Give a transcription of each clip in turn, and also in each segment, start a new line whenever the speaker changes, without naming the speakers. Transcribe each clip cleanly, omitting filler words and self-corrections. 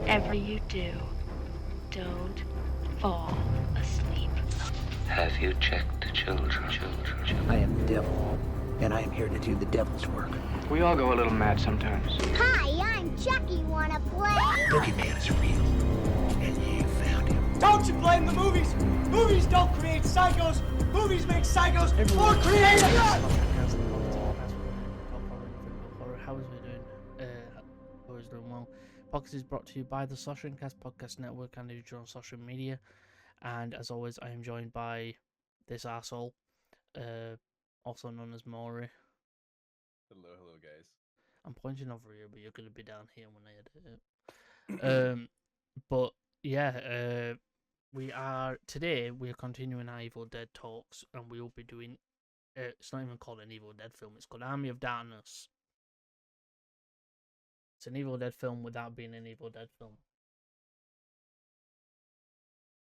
Whatever you do, don't fall asleep.
Have you checked the children?
I am the devil, and I am here to do the devil's work.
We all go a little mad sometimes.
Hi, I'm Chucky. Wanna play?
Boogeyman is real, and you found him.
Don't you blame the movies! Movies don't create psychos! Movies make psychos more creative!
How is we doing? How is doing well? Podcast is brought to you by the Slasher and Podcast Network and digital social media. And as always, I am joined by this asshole, also known as Mori.
Hello, guys.
I'm pointing over here, but you're going to be down here when I edit it. But yeah, we are continuing our Evil Dead talks, and we will be doing. It's not even called an Evil Dead film; it's called Army of Darkness. It's an Evil Dead film without being an Evil Dead film.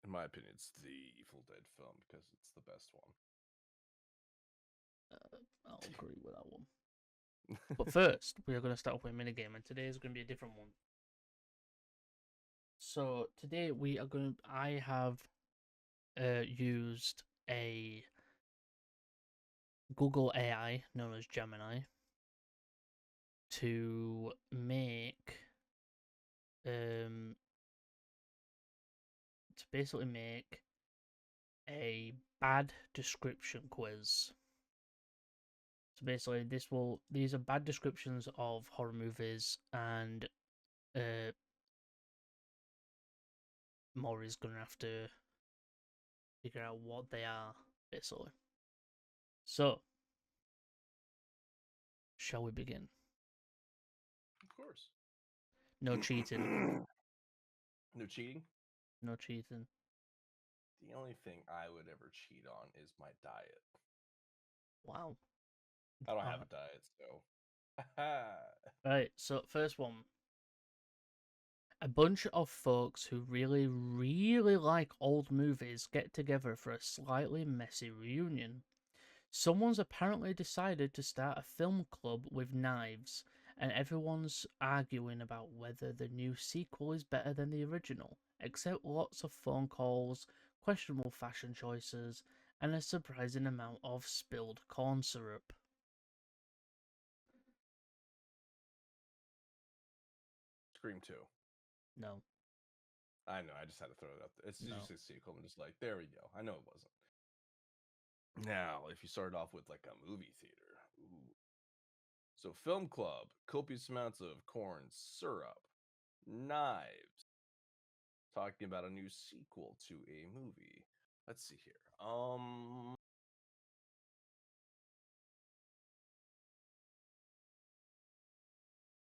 In my opinion, it's the Evil Dead film because it's the best one.
I'll agree with that one. But first, we are going to start off with a minigame, and today is going to be a different one. So today I have used a Google AI known as Gemini to basically make a bad description quiz. So basically, these are bad descriptions of horror movies, and Maury's gonna have to figure out what they are, basically. So, shall we begin?
Of course.
No cheating.
No cheating?
No cheating.
The only thing I would ever cheat on is my diet.
Wow.
I don't have a diet, so.
Right, so first one. A bunch of folks who really, really like old movies get together for a slightly messy reunion. Someone's apparently decided to start a film club with knives, and everyone's arguing about whether the new sequel is better than the original, except lots of phone calls, questionable fashion choices, and a surprising amount of spilled corn syrup.
Scream 2.
No.
I know, I just had to throw it up there. It's just a sequel. I'm just like, there we go. I know it wasn't. Now, if you started off with like a movie theater. Ooh. So, film club, copious amounts of corn syrup, knives. Talking about a new sequel to a movie. Let's see here. What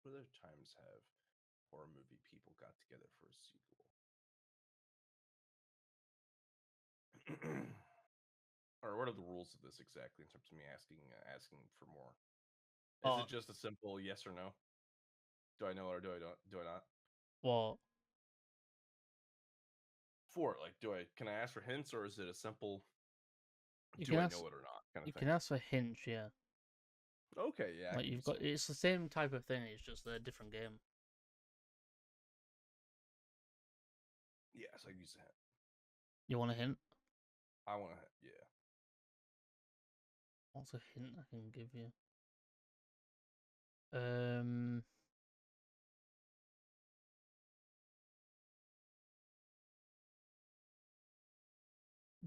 other times have horror movie people got together for a sequel? Or what are the rules of this exactly in terms of me asking for more? Is it just a simple yes or no? Do I know or do I not?
What?
Can I ask for hints, or is it a simple
You
do
can
I
ask,
know it or not kind of
you
thing?
can ask for hints, yeah.
Okay, yeah.
Like you've got, it's the same type of thing. It's just a different game.
Yes, I use a hint.
You want a hint?
I want a hint. Yeah.
What's a hint I can give you?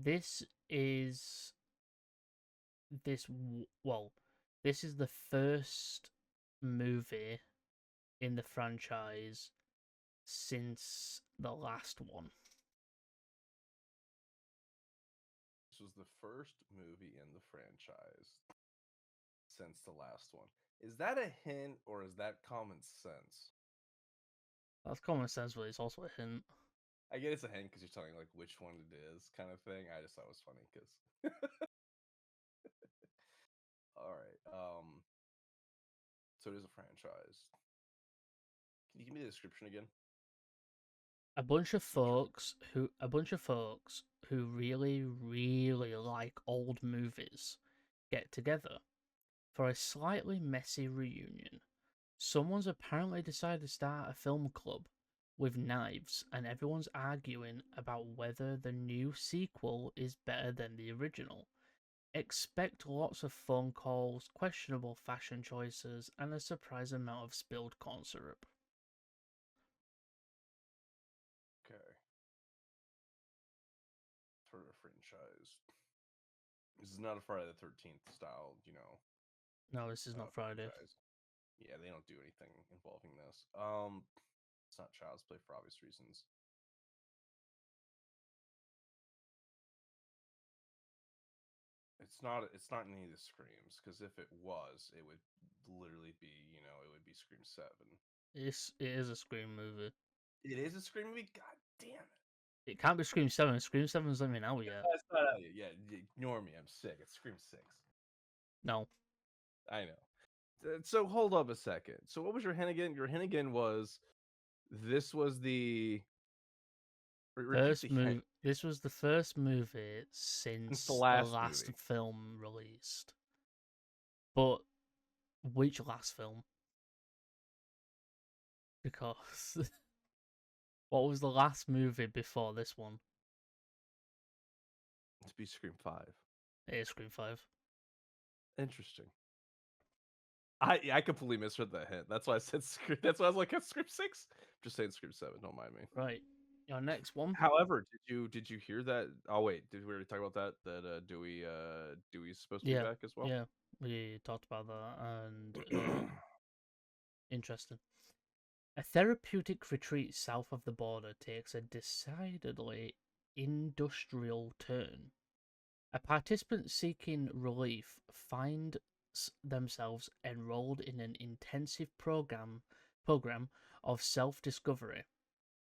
This is the first movie in the franchise since the last one.
This was the first movie in the franchise since the last one. Is that a hint or is that common sense?
That's common sense, but it's also a hint.
I get it's a hint because you're telling like which one it is, kind of thing. I just thought it was funny because. All right. So it is a franchise. Can you give me the description again?
A bunch of folks who really, really like old movies get together for a slightly messy reunion. Someone's apparently decided to start a film club with knives, and everyone's arguing about whether the new sequel is better than the original. Expect lots of phone calls, questionable fashion choices, and a surprise amount of spilled corn syrup.
Okay. For a franchise. This is not a Friday the 13th style,
No, this is not Friday.
franchise. Yeah, they don't do anything involving this. It's not Child's Play for obvious reasons. It's not any of the Screams, because if it was, it would literally be, it would be Scream 7.
It is a Scream movie.
It is a Scream movie? God damn it.
It can't be Scream 7. Scream 7's not even out yet.
That's not out yet. Yeah, ignore me. I'm sick. It's Scream 6.
No.
I know. So hold up a second. So what was your hint again? Your hint again was this was the repeat the hint.
This was the first movie
Since
since
the
the
last
last
movie.
film released. But which last film? Because what was the last movie before this one?
To be Scream 5.
It is Scream 5.
Interesting. I completely misread that hint. That's why I said Scream. That's why I was like, it's Scream 6. Just saying Scream 7. Don't mind me.
Right. Your next one.
However, did you hear that? Oh wait, did we already talk about that? That Dewey's supposed to be
Yeah.
back as well?
Yeah. We talked about that, and interesting. A therapeutic retreat south of the border takes a decidedly industrial turn. A participant seeking relief finds themselves enrolled in an intensive program of self-discovery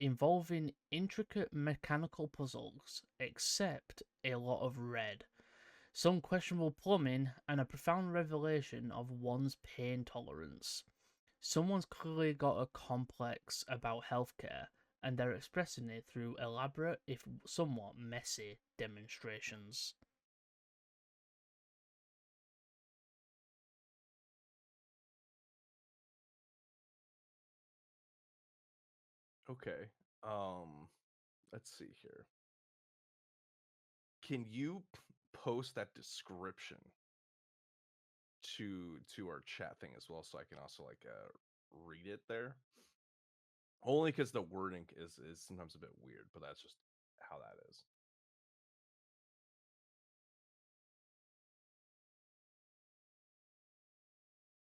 involving intricate mechanical puzzles, except a lot of red, some questionable plumbing, and a profound revelation of one's pain tolerance. Someone's clearly got a complex about healthcare, and they're expressing it through elaborate, if somewhat messy, demonstrations.
Okay. Let's see here. Can you post that description to our chat thing as well, so I can also read it there? Only because the wording is sometimes a bit weird, but that's just how that is.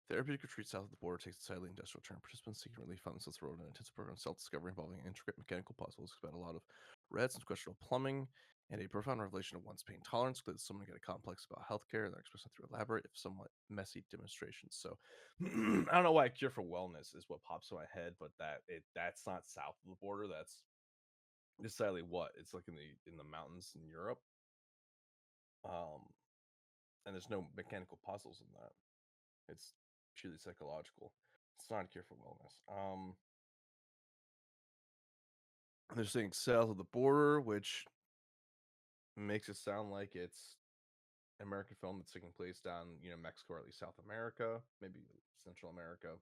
Therapeutic retreat south of the border takes a decidedly industrial turn. Participants seeking relief find themselves enrolled in an intensive program of self-discovery involving intricate mechanical puzzles about a lot of red, some questionable plumbing, and a profound revelation of one's pain tolerance. Clearly, someone get a complex about healthcare, and they're expressing through elaborate, if somewhat messy, demonstrations. So, I don't know why Cure for Wellness is what pops in my head, but that's not south of the border. That's decidedly what it's like in the mountains in Europe. And there's no mechanical puzzles in that. It's purely psychological. It's not a cure for wellness. They're saying south of the border, which makes it sound like it's an American film that's taking place down, Mexico or at least South America, maybe Central America.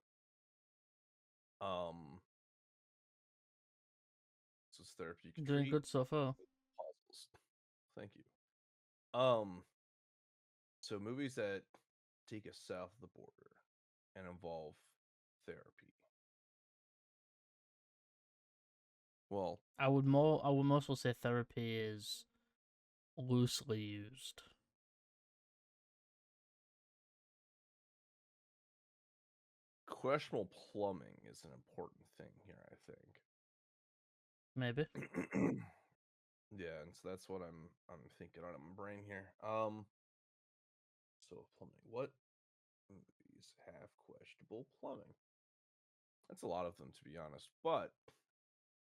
So it's therapy you can
Doing
treat
good so far.
puzzles. Thank you. So movies that take us south of the border and involve therapy. Well,
I would also say therapy is loosely used.
questionable plumbing is an important thing here, I think.
Maybe.
Yeah, and so that's what I'm thinking on my brain here. So plumbing. What movies have questionable plumbing? That's a lot of them, to be honest. But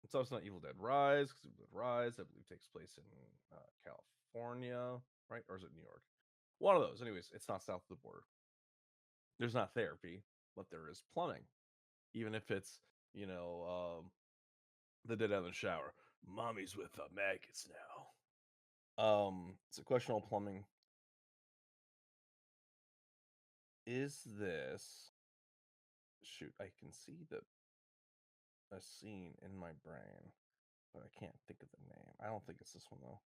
it's also not Evil Dead Rise, because Evil Dead Rise, I believe, takes place in California, right? Or is it New York? One of those. Anyways, it's not south of the border. There's not therapy, but there is plumbing. Even if it's, the dead out in the shower. Mommy's with the maggots now. It's a questionable plumbing. Is this? Shoot, I can see the a scene in my brain, but I can't think of the name. I don't think it's this one though.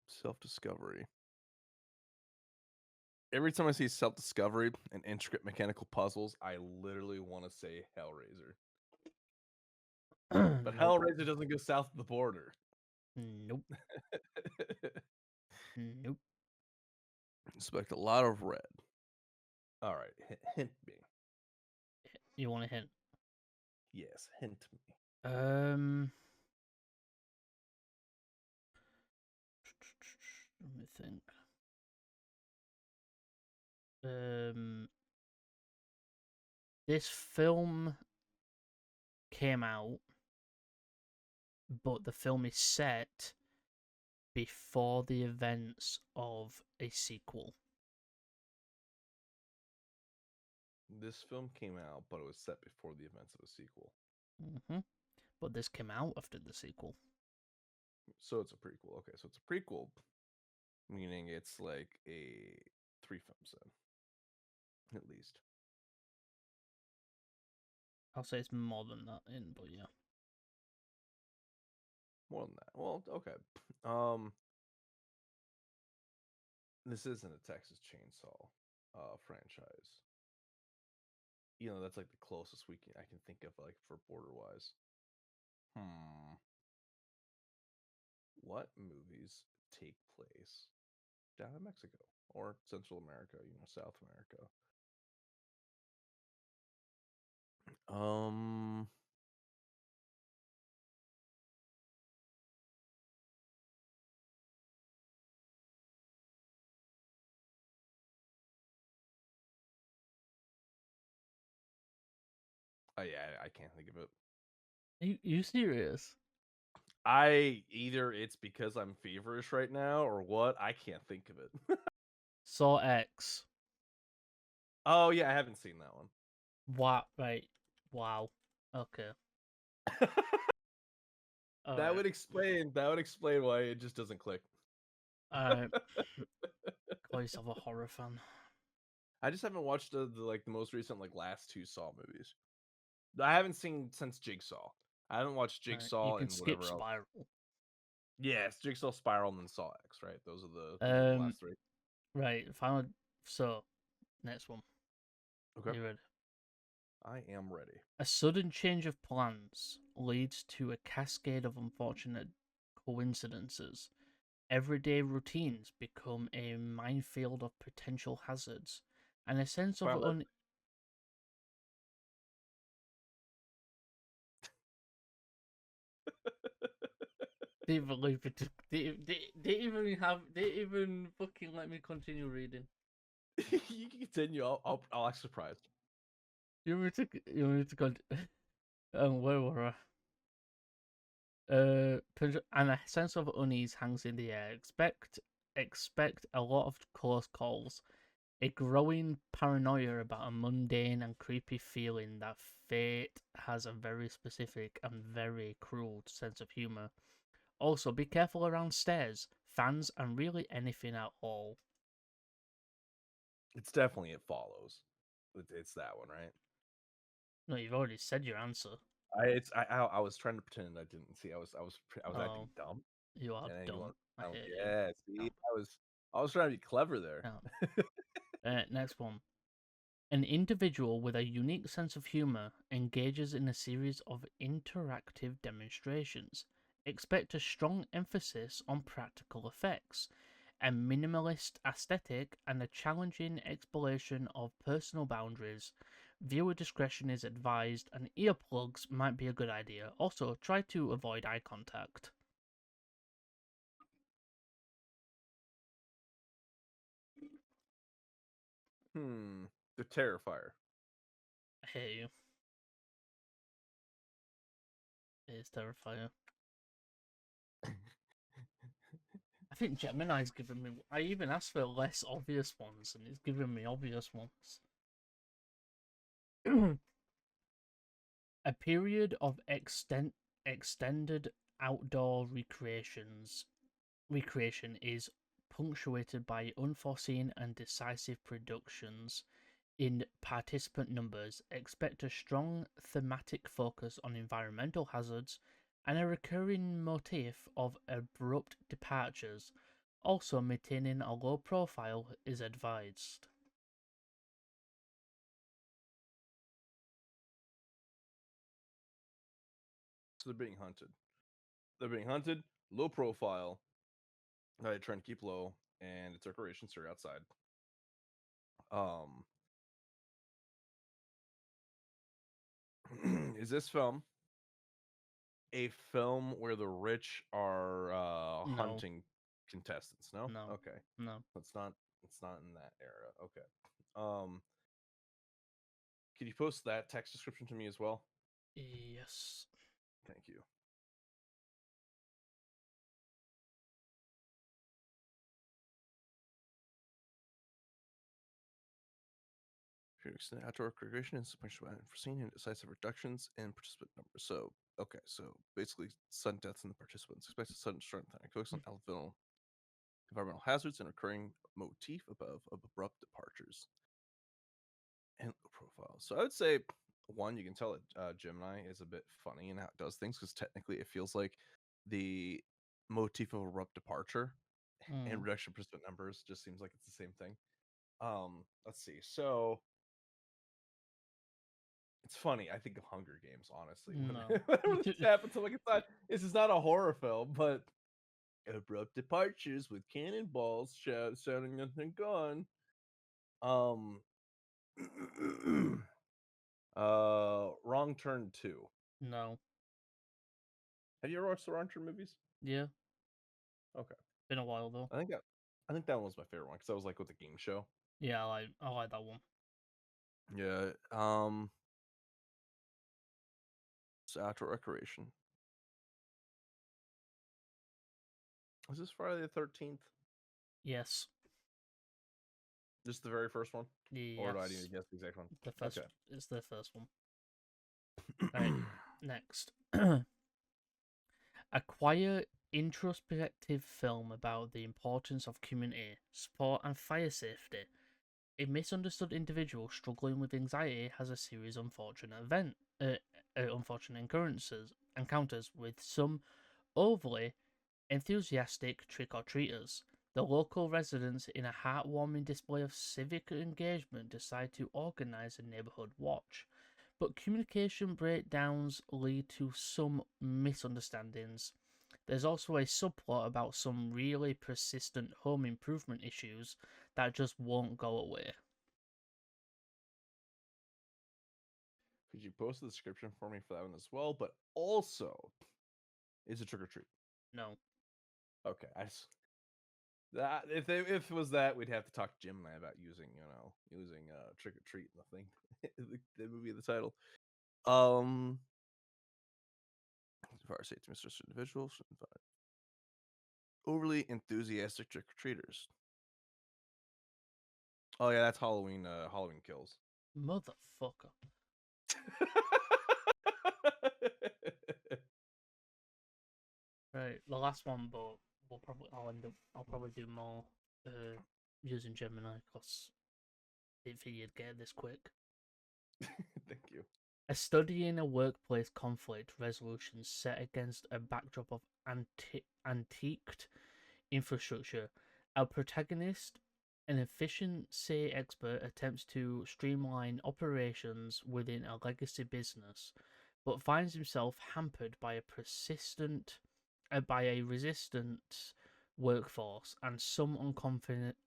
Self-discovery. Every time I see self-discovery and intricate mechanical puzzles, I literally want to say Hellraiser. But
Nope.
Hellraiser doesn't go south of the border.
Nope. Nope.
Expect a lot of red. All right, hint me.
You want a hint?
Yes, hint me.
Let me think. This film came out, but the film is set before the events of a sequel.
This film came out, but it was set before the events of a sequel.
But this came out after the sequel.
So it's a prequel. Okay, so it's a prequel, meaning it's like a 3 film set, at least.
I'll say it's more than that in, but yeah.
More than that. Well, okay. This isn't a Texas Chainsaw franchise. You know, that's like the closest I can think of, like, for border wise. What movies take place down in Mexico or Central America, South America? Oh yeah, I can't think of it.
You serious?
Either it's because I'm feverish right now or what, I can't think of it.
Saw X.
Oh yeah, I haven't seen that one.
Wow, right. Wow. Okay.
That would explain why it just doesn't click.
Alright. Call yourself a horror fan.
I just haven't watched the most recent last 2 Saw movies. I haven't seen since Jigsaw. I haven't watched Jigsaw
You can
and
skip
whatever else.
Spiral.
Yes, Jigsaw, Spiral, and then Saw X, right? Those are the last 3.
Right. Final. So, next one.
Okay.
You ready?
I am ready.
A sudden change of plans leads to a cascade of unfortunate coincidences. Everyday routines become a minefield of potential hazards, and a sense of
Final
Didn't believe it. Didn't even have. Didn't even fucking let me continue reading.
You can continue. I'll act surprised.
You want me to? You want me to continue? Where were I? And a sense of unease hangs in the air. Expect a lot of close calls. A growing paranoia about a mundane and creepy feeling that fate has a very specific and very cruel sense of humor. Also, be careful around stairs, fans, and really anything at all.
It's definitely It Follows. It's that one, right?
No, you've already said your answer.
I was trying to pretend I didn't see. I was acting dumb.
You are
And then
dumb. I hate
yeah,
you.
see, I was trying to be clever there.
Next one. An individual with a unique sense of humor engages in a series of interactive demonstrations. Expect a strong emphasis on practical effects, a minimalist aesthetic, and a challenging exploration of personal boundaries. Viewer discretion is advised, and earplugs might be a good idea. Also, try to avoid eye contact.
The Terrifier.
I hate you. It is terrifying. I think Gemini's given me. I even asked for less obvious ones, and it's given me obvious ones. A period of extended outdoor recreation is punctuated by unforeseen and decisive productions in participant numbers. Expect a strong thematic focus on environmental hazards and a recurring motif of abrupt departures. Also, maintaining a low profile is advised.
So they're being hunted. They're being hunted, low profile. Trying to keep low, and it's decorations are outside. Um, is this film a film where the rich are
No,
hunting contestants? No.
no,
Okay,
no.
it's not. It's not in that era. Okay. Can you post that text description to me as well?
Yes.
Thank you. Outdoor recreation is punctuated by unforeseen and decisive reductions in participant numbers. So, okay, so basically, sudden deaths in the participants. Expected sudden strength and focus on environmental hazards and recurring motif of abrupt departures and low profile. So I would say one, you can tell that Gemini is a bit funny in how it does things because technically it feels like the motif of abrupt departure and
Mm,
reduction of participant numbers just seems like it's the same thing. Let's see. So it's funny. I think of Hunger Games, honestly.
no.
When this happens, I'm like, it's not. This is not a horror film, but abrupt departures with cannonballs shouting nothing gone. Um, Wrong Turn 2.
No.
Have you ever watched the Wrong Turn movies?
Yeah.
Okay,
Been a while though.
I think that one was my favorite one because that was like with the game show.
Yeah, I like that one.
Yeah. So outdoor recreation. Is this Friday the 13th?
Yes.
This is the very first one, or do I need to
Yes.
guess the exact one?
The first
Okay.
it's the first one. Right. Next. A quiet, introspective film about the importance of community, sport, and fire safety. A misunderstood individual struggling with anxiety has a series of unfortunate encounters with some overly enthusiastic trick-or-treaters. The local residents, in a heartwarming display of civic engagement, decide to organize a neighborhood watch. But communication breakdowns lead to some misunderstandings. There's also a subplot about some really persistent home improvement issues that just won't go away.
Could you post the description for me for that one as well? But also, is it trick or treat?
No.
Okay, that if it was that, we'd have to talk to Gemini about using trick or treat in the thing, the movie of the title. Fire safety, Mr. Individuals, overly enthusiastic trick or treaters. Oh yeah, that's Halloween. Halloween Kills.
Motherfucker. Right, the last one, but I'll probably do more using Gemini because I didn't think you'd get this quick.
Thank you.
A study in a workplace conflict resolution set against a backdrop of antiqued infrastructure. Our protagonist, an efficiency expert, attempts to streamline operations within a legacy business, but finds himself hampered by a resistant workforce and some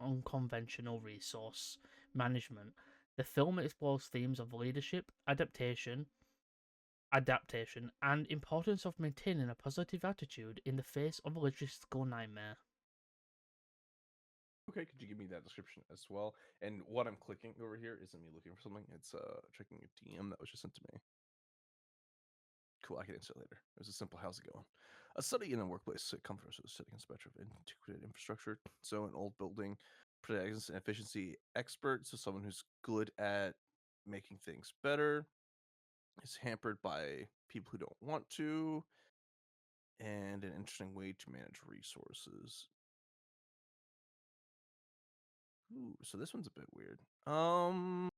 unconventional resource management. The film explores themes of leadership, adaptation, and importance of maintaining a positive attitude in the face of a logistical nightmare.
Okay, could you give me that description as well? And what I'm clicking over here isn't me looking for something. It's checking a DM that was just sent to me. Cool, I can answer later. It was a simple how's it going? A study in a workplace comforts with setting a spectrum of antiquated infrastructure. So an old building, protagonist, an efficiency expert, so someone who's good at making things better, is hampered by people who don't want to, and an interesting way to manage resources. Ooh, so this one's a bit weird. An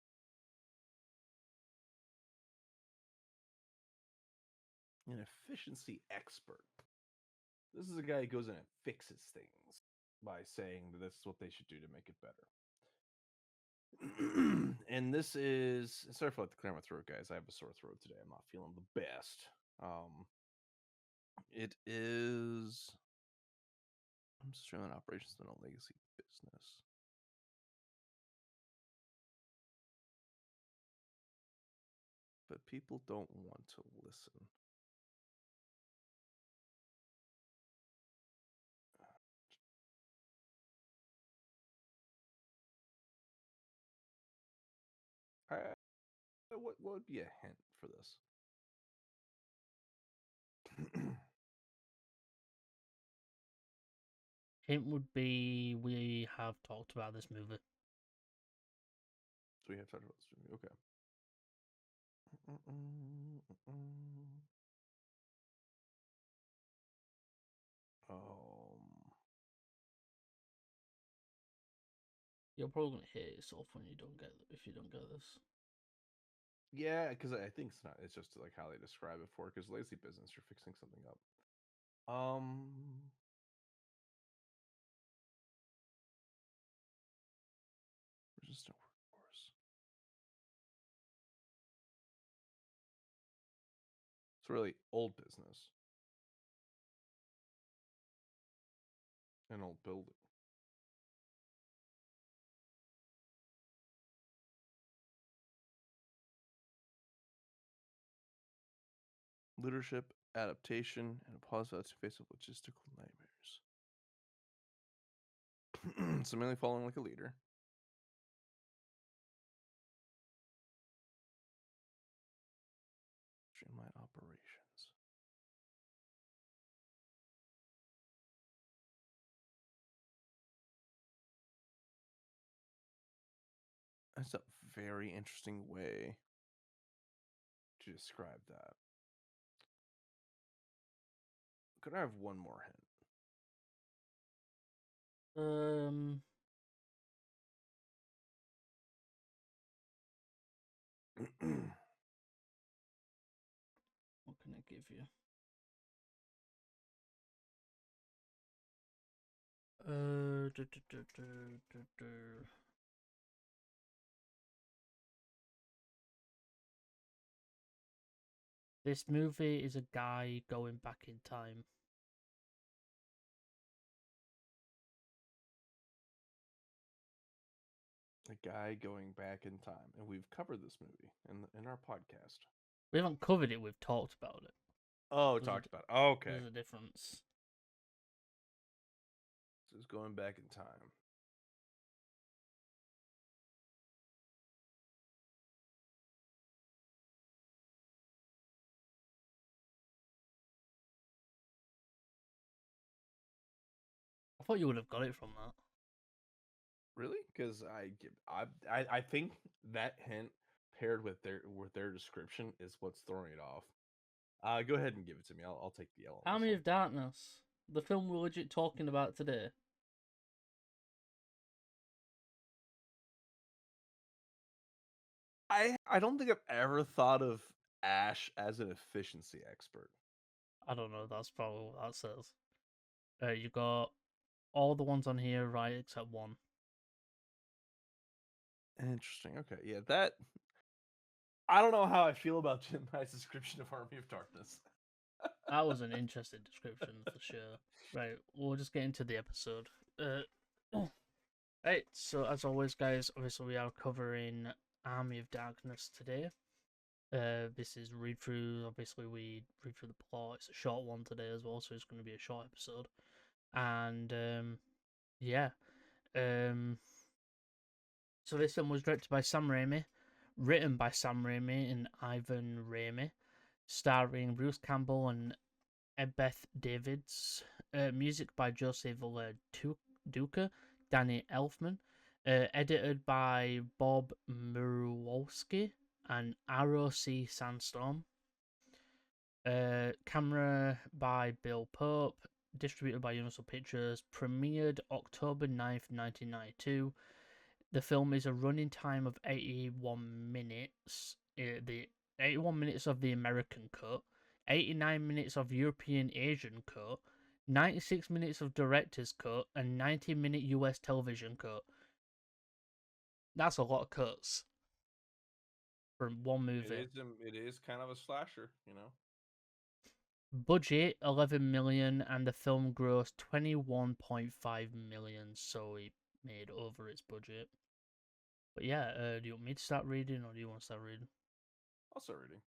efficiency expert. This is a guy who goes in and fixes things by saying that this is what they should do to make it better. And this is, sorry for the clear my throat, guys. I have a sore throat today. I'm not feeling the best. It is Australian operations in a legacy business. But people don't want to listen. What would be a hint for this?
Hint would be we have talked about this movie.
So we have talked about this movie. Okay.
You're probably gonna hate yourself when you don't get if you don't get this.
Yeah, because I think it's not. It's just like how they describe it for. Because lazy business, you're fixing something up. Resistant workforce. It's really old business. An old building. Leadership, adaptation, and a positive face of logistical nightmares. So mainly following like a leader. Streamline operations. That's a very interesting way to describe that. Could I have one more hint?
What can I give you? Du- du- du- du- du- du. This movie is a guy going back in time.
A guy going back in time, and we've covered this movie in our podcast.
We haven't covered it, we've talked about it.
Oh, we talked about it. Oh, okay.
There's a difference.
So it's going back in time.
I thought you would have got it from that.
Really? Because I think that hint paired with their description is what's throwing it off. Go ahead and give it to me. I'll take the L.
Army of Darkness, the film we're legit talking about today.
I don't think I've ever thought of Ash as an efficiency expert.
I don't know. That's probably what that says. You got all the ones on here right except one.
Interesting. Okay, yeah, that. I don't know how I feel about Jim Knight's description of Army of Darkness.
That was an interesting description for sure. Right, we'll just get into the episode. Right, so as always, guys, obviously we are covering Army of Darkness today. This is read through. Obviously, we read through the plot. It's a short one today as well, so it's going to be a short episode. And yeah, so this one was directed by Sam Raimi, written by Sam Raimi and Ivan Raimi, starring Bruce Campbell and Beth Davids. Music by Joseph Duca, Danny Elfman. Edited by Bob Murawski and Arrow C. Sandstorm. Camera by Bill Pope. Distributed by Universal Pictures. Premiered October 9th, 1992. The film is a running time of 81 minutes. The 81 minutes of the American cut, 89 minutes of European Asian cut, 96 minutes of director's cut, and 90-minute US television cut. That's a lot of cuts from one movie.
It is kind of a slasher, you know.
Budget 11 million, and the film grossed 21.5 million, so it made over its budget. But yeah, do you want me to start reading, or do you want to start reading?
I'll start reading.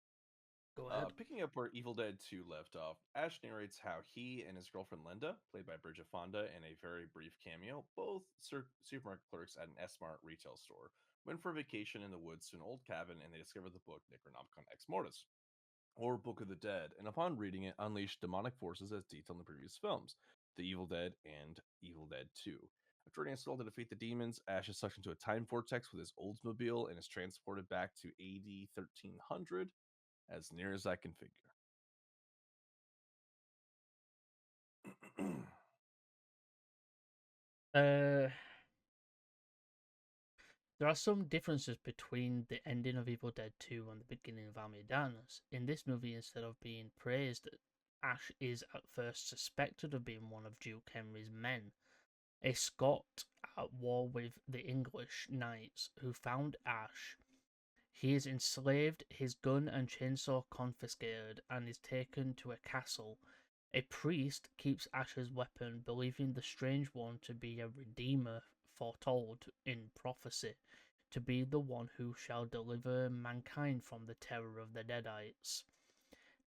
Go ahead.
Picking up where Evil Dead 2 left off, Ash narrates how he and his girlfriend Linda, played by Bridget Fonda in a very brief cameo, both supermarket clerks at an S-Mart retail store, went for a vacation in the woods to an old cabin and they discovered the book Necronomicon Ex Mortis, or Book of the Dead, and upon reading it, unleashed demonic forces as detailed in the previous films, The Evil Dead and Evil Dead 2. After joining a skull to defeat the demons, Ash is sucked into a time vortex with his Oldsmobile and is transported back to AD 1300, as near as I can figure.
There are some differences between the ending of Evil Dead 2 and the beginning of Army of Darkness. In this movie, instead of being praised, Ash is at first suspected of being one of Duke Henry's men, a Scot at war with the English knights who found Ash. He is enslaved, his gun and chainsaw confiscated, and is taken to a castle. A priest keeps Ash's weapon, believing the strange one to be a redeemer foretold in prophecy, to be the one who shall deliver mankind from the terror of the Deadites.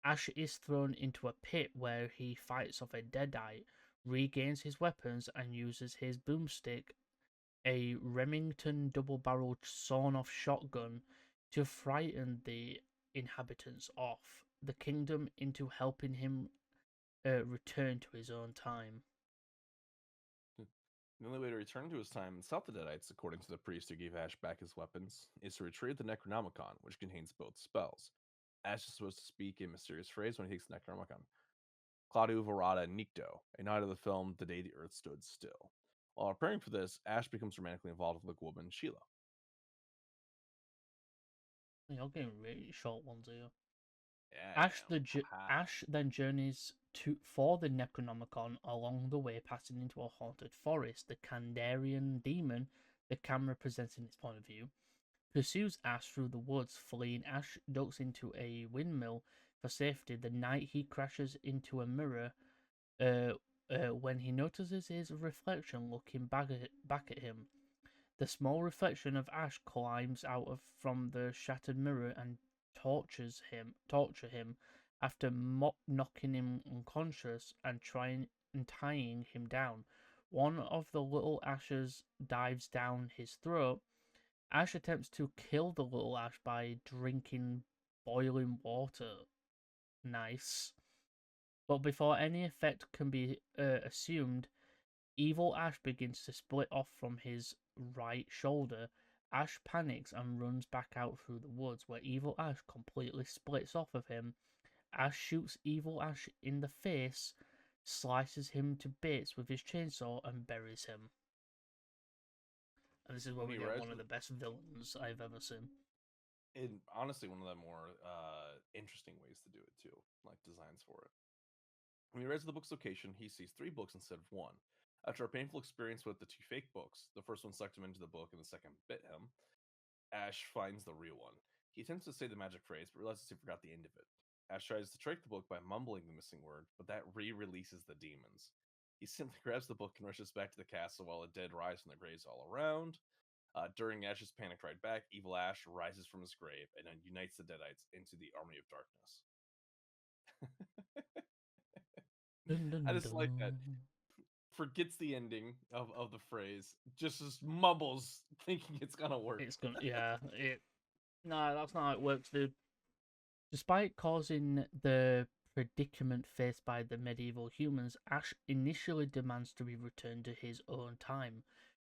Ash is thrown into a pit where he fights off a Deadite, regains his weapons, and uses his boomstick, a Remington double-barreled sawn-off shotgun, to frighten the inhabitants of the kingdom into helping him return to his own time.
The only way to return to his time and stop the Deadites, according to the priest who gave Ash back his weapons, is to retrieve the Necronomicon, which contains both spells. Ash is supposed to speak a mysterious phrase when he takes the Necronomicon. Claudio Verada Nicto, a night of the film The Day the Earth Stood Still. While preparing for this, Ash becomes romantically involved with the woman Sheila.
You're getting really short ones here.
Yeah,
Ash then journeys for the Necronomicon, along the way passing into a haunted forest. The Kandarian demon, the camera presenting its point of view, pursues Ash through the woods. Fleeing, Ash ducks into a windmill for safety the night he crashes into a mirror when he notices his reflection looking back at him. The small reflection of Ash climbs out from the shattered mirror and torture him after knocking him unconscious and tying him down. One of the little Ashes dives down his throat. Ash attempts to kill the little Ash by drinking boiling water. Nice. But before any effect can be assumed, Evil Ash begins to split off from his right shoulder. Ash panics and runs back out through the woods, where Evil Ash completely splits off of him. Ash shoots Evil Ash in the face, slices him to bits with his chainsaw, and buries him. And this is where we get one of the best villains I've ever seen.
And honestly, one of the more interesting ways to do it too, like designs for it. When he arrives at the book's location, he sees 3 books instead of 1. After a painful experience with the 2 fake books, the first one sucked him into the book and the second bit him, Ash finds the real one. He attempts to say the magic phrase, but realizes he forgot the end of it. Ash tries to trick the book by mumbling the missing word, but that re-releases the demons. He simply grabs the book and rushes back to the castle while the dead rise from their graves all around. During Ash's panic ride back, Evil Ash rises from his grave and unites the Deadites into the Army of Darkness.
Dun, dun,
I just like that. Forgets the ending of the phrase, just mumbles, thinking it's gonna work.
It's gonna, yeah. No, that's not how it works, dude. Despite causing the predicament faced by the medieval humans, Ash initially demands to be returned to his own time.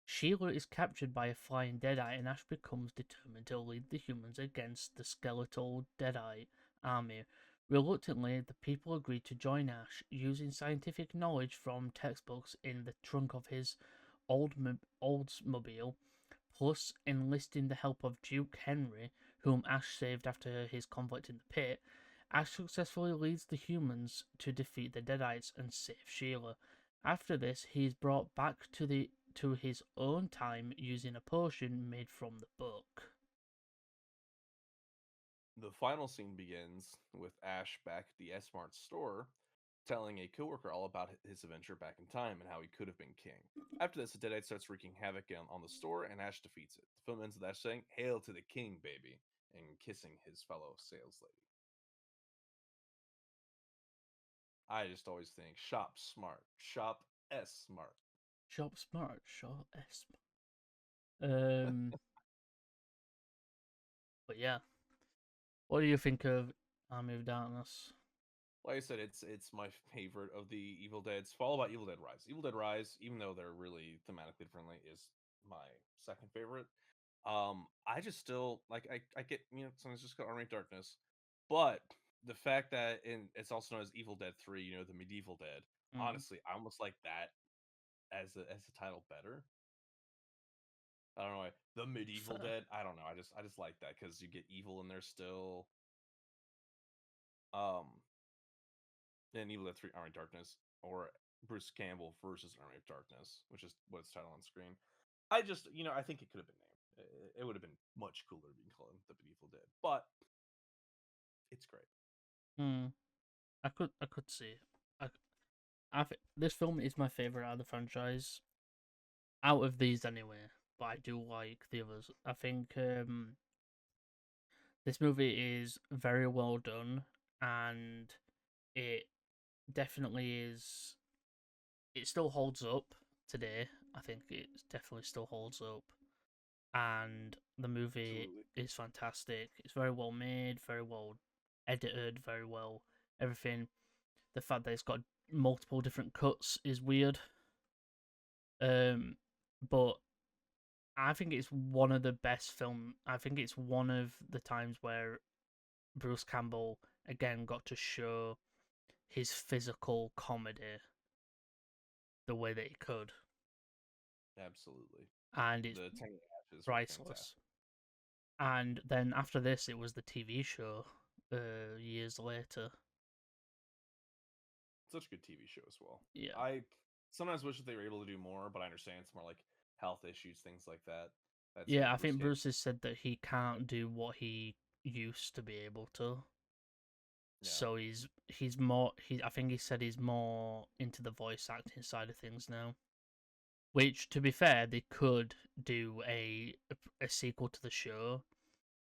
Sheila is captured by a flying Deadite, and Ash becomes determined to lead the humans against the skeletal Deadite army. Reluctantly, the people agree to join Ash, using scientific knowledge from textbooks in the trunk of his Oldsmobile. plus enlisting the help of Duke Henry, whom Ash saved after his conflict in the pit. Ash successfully leads the humans to defeat the Deadites and save Sheila. After this, he is brought back to his own time using a potion made from the book.
The final scene begins with Ash back at the S-Mart store, telling a coworker all about his adventure back in time and how he could have been king. After this, the Deadite starts wreaking havoc on the store, and Ash defeats it. The film ends with Ash saying, "Hail to the king, baby," and kissing his fellow sales lady. I just always think, shop smart, shop S-Smart.
Shop smart, shop S. But yeah, what do you think of Army of Darkness?
Like I said, it's my favorite of the Evil Deads, followed by Evil Dead Rise. Evil Dead Rise, even though they're really thematically differently, is my second favorite. I just still like I get, sometimes just called Army of Darkness, but the fact that it's also known as Evil Dead 3, the medieval dead. Honestly, I almost like that as a title better. I don't know why. The medieval
Fair.
dead. I don't know. I just like that because you get evil in there still. And Evil Dead 3 Army of Darkness, or Bruce Campbell versus Army of Darkness, which is what it's titled on screen. I just, I think it could have been named. It would have been much cooler being called The Medieval Dead, but it's great.
I could see it. This film is my favorite out of the franchise. Out of these, anyway. But I do like the others. I think this movie is very well done, and it definitely is. It still holds up today. I think it definitely still holds up, and the movie
Absolutely.
is fantastic. It's very well made, very well edited, very well everything. The fact that it's got multiple different cuts is weird. But I think it's one of the best film. I think it's one of the times where Bruce Campbell again got to show his physical comedy the way that he could.
Absolutely.
And it's
The Tangled Ashes
priceless. And then after this, it was the TV show years later.
Such a good TV show as well.
Yeah.
I sometimes wish that they were able to do more, but I understand it's more like health issues, things like that.
Yeah, I think Bruce has said that he can't do what he used to be able to.
Yeah.
So he's more. I think he said he's more into the voice acting side of things now. Which, to be fair, they could do a sequel to the show,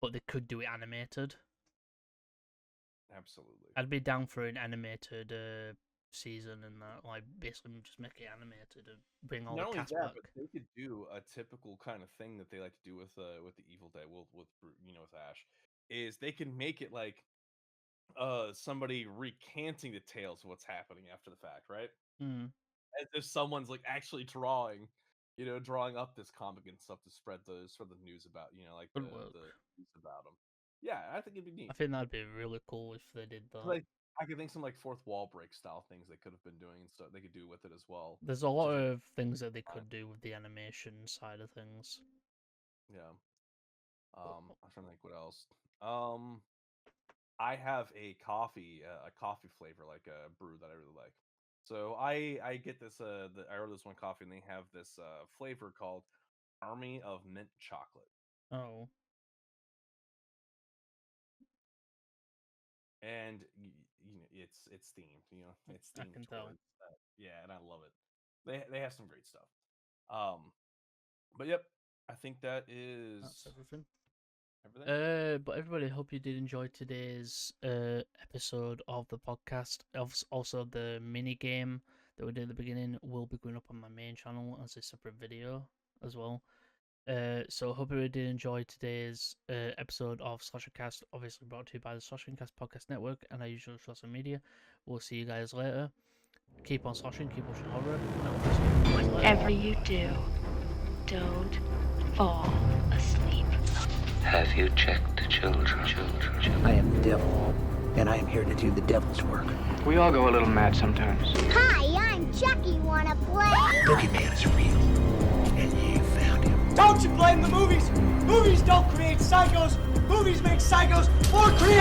but they could do it animated.
Absolutely.
I'd be down for an animated season and that, like basically just make it animated and bring all
Not
the
only
cast
that,
back.
but they could do a typical kind of thing that they like to do with the Evil Dead, with Ash, is they can make it like somebody recanting the tales of what's happening after the fact, right? As if someone's like actually drawing up this comic and stuff to spread the news about, like the news about them. Yeah, I think it'd be neat.
I think that'd be really cool if they did that.
Like, I could think some like fourth wall break style things they could have been doing and stuff they could do with it as well.
There's a lot of things that they could do with the animation side of things.
Yeah. I'm trying to think what else. I have a coffee flavor, like a brew that I really like. So I get this I ordered this one coffee and they have this flavor called Army of Mint Chocolate.
Oh.
And it's themed, it's themed.
I can tell.
Yeah, and I love it. They have some great stuff. But yep, I think that's
everything.
Everything.
But everybody, hope you did enjoy today's episode of the podcast. Also, the mini game that we did at the beginning will be going up on my main channel as a separate video as well. So hope you did enjoy today's episode of Slasher Cast, obviously brought to you by the Slasher Cast Podcast Network and our usual social media. We'll see you guys later. Keep on slashing, keep watching horror. And we'll see you guys later.
Whatever you do, don't fall asleep.
Have you checked the children?
I am the devil, and I am here to do the devil's work.
We all go a little mad sometimes.
Hi, I'm Chucky. Wanna play?
Boogeyman is real, and you found him.
Don't you blame the movies. Movies don't create psychos. Movies make psychos or create